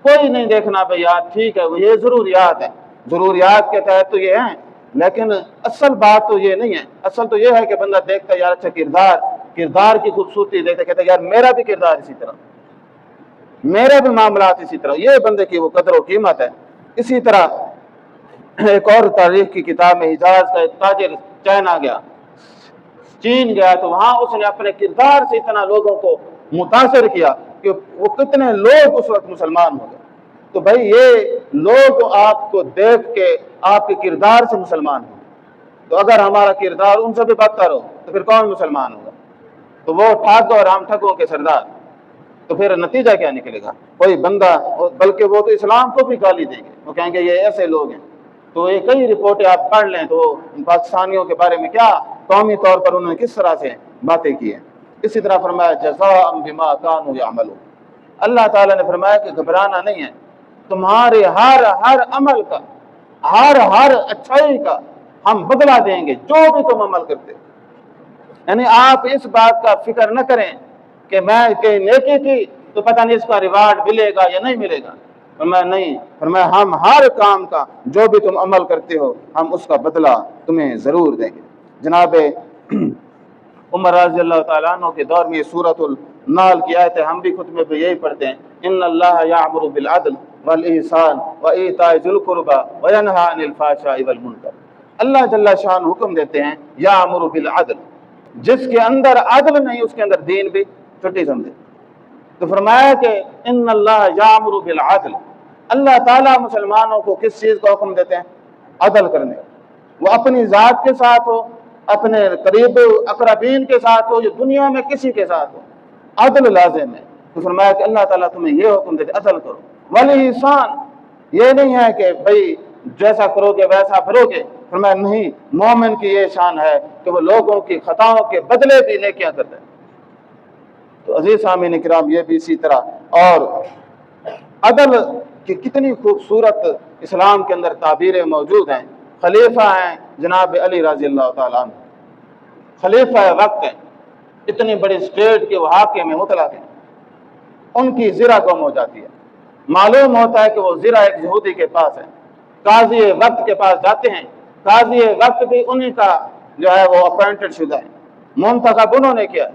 [SPEAKER 1] کوئی نہیں دیکھنا بھئی یار ٹھیک ہے یہ ضروریات ہیں، ضروریات کے تحت تو یہ ہیں، لیکن اصل بات تو یہ نہیں ہے، اصل تو یہ ہے کہ بندہ دیکھتا ہے یار اچھا کردار کی خوبصورتی دیکھتا، کہتا ہے یار میرا بھی کردار اسی طرح، میرے بھی معاملات اسی طرح، یہ بندے کی وہ قدر و قیمت ہے۔ اسی طرح ایک اور تاریخ کی کتاب میں حجاز کا ایک تاجر چائنا گیا، چین گیا، تو وہاں اس نے اپنے کردار سے اتنا لوگوں کو متاثر کیا کہ وہ کتنے لوگ اس وقت مسلمان ہو گئے۔ تو بھائی یہ لوگ آپ کو دیکھ کے آپ کے کردار سے مسلمان ہوں، تو اگر ہمارا کردار ان سے بھی بدتر ہو تو پھر کون مسلمان ہوگا؟ تو وہ ٹھگ اور ہم ٹھگوں کے سردار، تو پھر نتیجہ کیا نکلے گا؟ کوئی بندہ، بلکہ وہ تو اسلام کو بھی گالی دیں گے، وہ کہیں گے یہ ایسے لوگ ہیں۔ تو یہ کئی رپورٹیں آپ پڑھ لیں تو پاکستانیوں کے بارے میں کیا قومی طور پر انہوں نے کس طرح سے باتیں کی ہیں۔ اسی طرح فرمایا جزاء بما كانوا يعملون، اللہ تعالیٰ نے فرمایا کہ گھبرانا نہیں ہے، تمہارے ہر عمل کا، ہر اچھائی کا ہم بدلہ دیں گے جو بھی تم عمل کرتے، یعنی آپ اس بات کا فکر نہ کریں کہ میں کہ نیکی کی تو پتہ نہیں اس کا ریوارڈ ملے گا یا نہیں ملے گا، فرمایا نہیں، فرمایا ہم ہر کام کا جو بھی تم عمل کرتے ہو ہم اس کا بدلہ تمہیں ضرور دیں گے۔ جناب عمر رضی اللہ تعالیٰ عنہ کے دور میں سورۃ النحل کی آیت ہے، ہم بھی خطبے پہ یہی پڑھتے ہیں، ان اللہ یأمر بالعدل والاحسان وایتاء ذی القربى وینہی عن الفحشاء والمنکر، اللہ جل شان حکم دیتے ہیں یأمر بالعدل، جس کے اندر عدل نہیں اس کے اندر دین بھی چھٹی سمجھے۔ تو فرمایا کہ ان اللہ یأمر بالعدل، اللہ تعالیٰ مسلمانوں کو کس چیز کا حکم دیتے ہیں؟ عدل کرنے، وہ اپنی ذات کے ساتھ ہو، اپنے قریب اقربین کے ساتھ ہو، یا دنیا میں کسی کے ساتھ ہو، عدل لازم ہے۔ تو فرمایا کہ اللہ تعالیٰ تمہیں یہ حکم دیتے عدل کرو، والاحسان، یہ نہیں ہے کہ بھئی جیسا کرو گے ویسا بھرو گے، فرمایا نہیں، مومن کی یہ شان ہے کہ وہ لوگوں کی خطاؤں کے بدلے بھی نیکیاں کرتا ہے۔ تو عزیز سامعین کرام، یہ بھی اسی طرح، اور عدل کی کتنی خوبصورت اسلام کے اندر تعبیریں موجود ہیں۔ خلیفہ ہیں جناب علی رضی اللہ تعالیٰ عنہ، خلیفہ وقت ہیں، اتنی بڑی اسٹیٹ کے وہ حاکم مطلق ہیں، ان کی زرہ گم ہو جاتی ہے، معلوم ہوتا ہے کہ وہ زرہ ایک یہودی کے پاس ہے، قاضی وقت کے پاس جاتے ہیں، قاضی وقت بھی انہی کا جو ہے وہ اپوائنٹڈ شدہ ہے، منتخب انہوں نے کیا،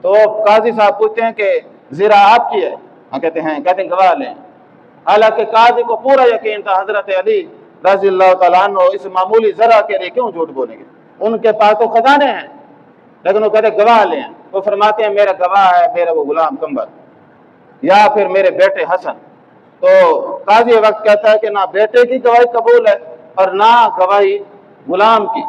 [SPEAKER 1] تو قاضی صاحب پوچھتے ہیں کہ زرہ آپ کی ہے؟ ہاں کہتے ہیں گواہ لیں، حالانکہ قاضی کو پورا یقین تھا حضرت علی رضی اللہ تعالیٰ عنہ اس معمولی ذرا کے لیے کیوں جھوٹ بولیں گے، ان کے پاس تو خزانے ہیں، لیکن وہ کہتے گواہ لیں، وہ فرماتے ہیں میرا گواہ ہے میرا وہ غلام کمبر یا پھر میرے بیٹے حسن۔ تو قاضی وقت کہتا ہے کہ نہ بیٹے کی گواہی قبول ہے اور نہ گواہی غلام کی،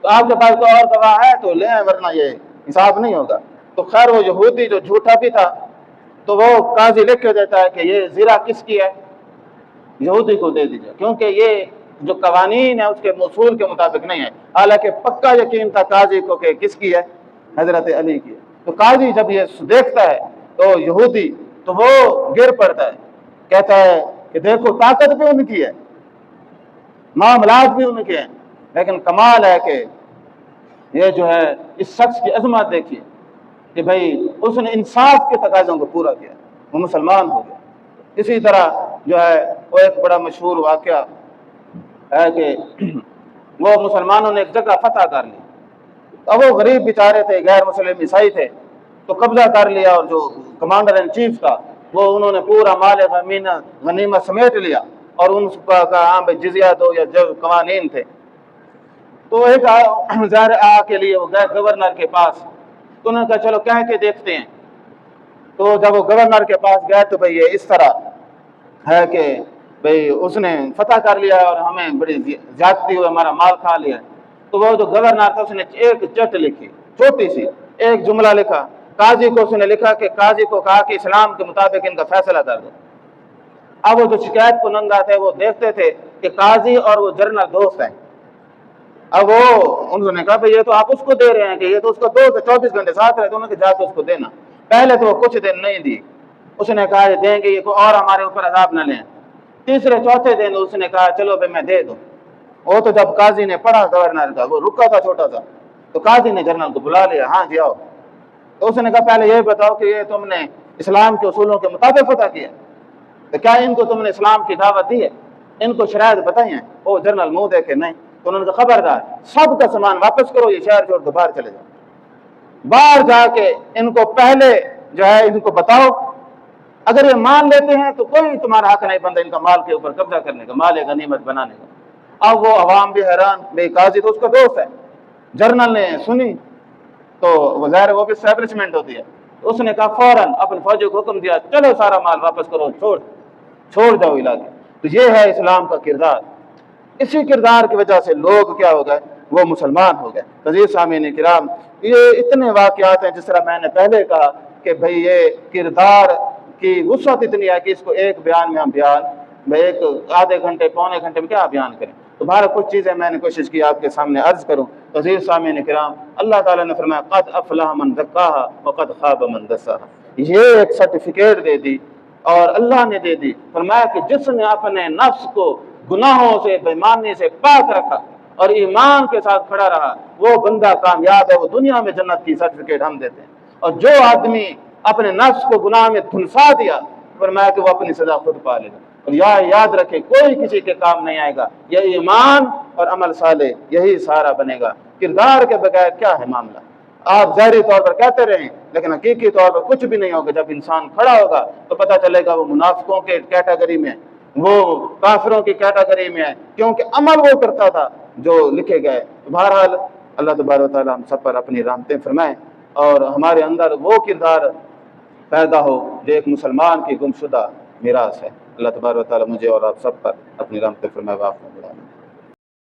[SPEAKER 1] تو آپ کے پاس کوئی اور گواہ ہے تو لیں ورنہ یہ حساب نہیں ہوگا۔ تو خیر وہ یہودی جو جھوٹا بھی تھا تو وہ قاضی لکھ کے دیتا ہے کہ یہ زرا کس کی ہے، یہودی کو دے دیجیے، کیونکہ یہ جو قوانین ہے اس کے اصول کے مطابق نہیں ہے، حالانکہ پکا یقین تھا قاضی کو کہ کس کی ہے، حضرت علی کی ہے۔ تو قاضی جب یہ دیکھتا ہے تو یہودی تو وہ گر پڑتا ہے، کہتا ہے کہ دیکھو طاقت بھی ان کی ہے، معاملات بھی ان کے ہیں، لیکن کمال ہے کہ یہ جو ہے اس شخص کی عظمت دیکھیے کہ بھائی اس نے انصاف کے تقاضوں کو پورا کیا، وہ مسلمان ہو گیا۔ اسی طرح جو ہے وہ ایک بڑا مشہور واقعہ ہے کہ وہ مسلمانوں نے ایک جگہ فتح کر لی، اب وہ غریب بیچارے تھے، غیر مسلم عیسائی تھے، تو قبضہ کر لیا، اور جو کمانڈر ان چیف تھا وہ انہوں نے پورا مال غنیمت سمیٹ لیا اور ان کا کہا بھائی جزیہ دو یا جو قوانین تھے۔ تو ایک ظاہر کے لیے وہ گئے گورنر کے پاس، تو انہوں نے کہا چلو کہہ کے دیکھتے ہیں۔ تو جب وہ گورنر کے پاس گئے تو بھئی یہ اس طرح ہے کہ بھئی اس نے فتح کر لیا اور ہمیں بڑی زیادتی ہوئی، ہمارا مال کھا لیا۔ تو وہ جو گورنر تھا اس نے ایک چٹ لکھی، چھوٹی سی ایک جملہ لکھا، قاضی کو اس نے لکھا کہ قاضی کو کہا کہ اسلام کے مطابق ان کا فیصلہ کر دو۔ اب وہ جو شکایت کنندہ تھے وہ دیکھتے تھے کہ قاضی اور وہ جرنل دوست ہیں، اب وہ انہوں نے کہا بھئی یہ تو آپ اس کو دے رہے ہیں کہ یہ تو اس کو 24 گھنٹے ساتھ رہتے، انہوں نے کہا جا تو اس کو دینا۔ پہلے تو وہ کچھ دن نہیں دی، اس نے کہا یہ دیں گے یہ کوئی اور ہمارے اوپر عذاب نہ لیں۔ تیسرے چوتھے دن اس نے کہا چلو بھئی میں دے دوں۔ وہ تو جب قاضی نے پڑھا گورنر کا، وہ رکا تھا چھوٹا سا، تو قاضی نے جنرل کو بلا لیا، ہاں جی آؤ۔ تو اس نے کہا پہلے یہ بتاؤ کہ یہ تم نے اسلام کے اصولوں کے مطابق فتح کیا، تو کیا ان کو تم نے اسلام کی دعوت دی ہے، ان کو شرائط بتائی ہیں؟ وہ جنرل منہ دیکھے نہیں، تو انہوں نے کہا خبردار سب کا سامان واپس کرو، یہ شہر چھوڑ کے باہر چلے جاؤ۔ باہر جا کے ان کو پہلے جو ہے ان کو بتاؤ، اگر یہ مان لیتے ہیں تو کوئی تمہارا حق نہیں بنتا ان کا مال کے اوپر قبضہ کرنے کا، مال غنیمت بنانے کا۔ اب وہ عوام بھی حیران، بے قاضی تو اس کا دوست ہے، جرنل نے سنی تو ظاہر وہ بھی اسٹیبلشمنٹ ہوتی ہے، اس نے کہا فوراً اپنے فوجی کو حکم دیا چلو سارا مال واپس کرو، چھوڑ جاؤ علاقے۔ تو یہ ہے اسلام کا کردار، اسی کردار کی وجہ سے لوگ کیا ہو گئے، وہ مسلمان ہو گئے۔ عزیز سامعین کرام، یہ اتنے واقعات ہیں جس طرح میں نے پہلے کہا کہ بھئی یہ کردار کی وسعت اتنی ہے کہ اس کو ایک بیان میں ہم ایک آدھے گھنٹے پونے گھنٹے میں کیا بیان کریں۔ تو بہرحال کچھ چیزیں میں نے کوشش کی آپ کے سامنے عرض کروں۔ عزیز سامعین کرام، اللہ تعالیٰ نے فرمایا قد افلح من زکاہا وقد خاب من دساہا، یہ ایک سرٹیفکیٹ دے دی اور اللہ نے دے دی، فرمایا کہ جس نے اپنے نفس کو گناہوں سے بے ایمانی سے پاک رکھا اور ایمان کے ساتھ کھڑا رہا، وہ بندہ کامیاب ہے، وہ دنیا میں جنت کی سرٹیفکیٹ ہم دیتے ہیں۔ اور جو آدمی اپنے نفس کو گناہ میں دھنسا دیا، فرمایا کہ وہ اپنی سزا خود پا لے گا۔ اور یاد رکھے کوئی کسی کے کام نہیں آئے گا، یہ ایمان اور عمل صالح یہی سارا بنے گا، کردار کے بغیر کیا ہے معاملہ۔ آپ ظاہری طور پر کہتے رہیں لیکن حقیقی طور پر کچھ بھی نہیں ہوگا۔ جب انسان کھڑا ہوگا تو پتہ چلے گا وہ منافقوں کے کیٹیگری میں، وہ کافروں کی کیٹیگری میں ہے، کیونکہ عمل وہ کرتا تھا جو لکھے گئے۔ بہرحال اللہ تبارک و تعالیٰ ہم سب پر اپنی رحمتیں فرمائیں اور ہمارے اندر وہ کردار پیدا ہو جو ایک مسلمان کی گمشدہ میراث ہے۔ اللہ تبارک و تعالیٰ مجھے اور آپ سب پر اپنی رحمتیں فرمائے۔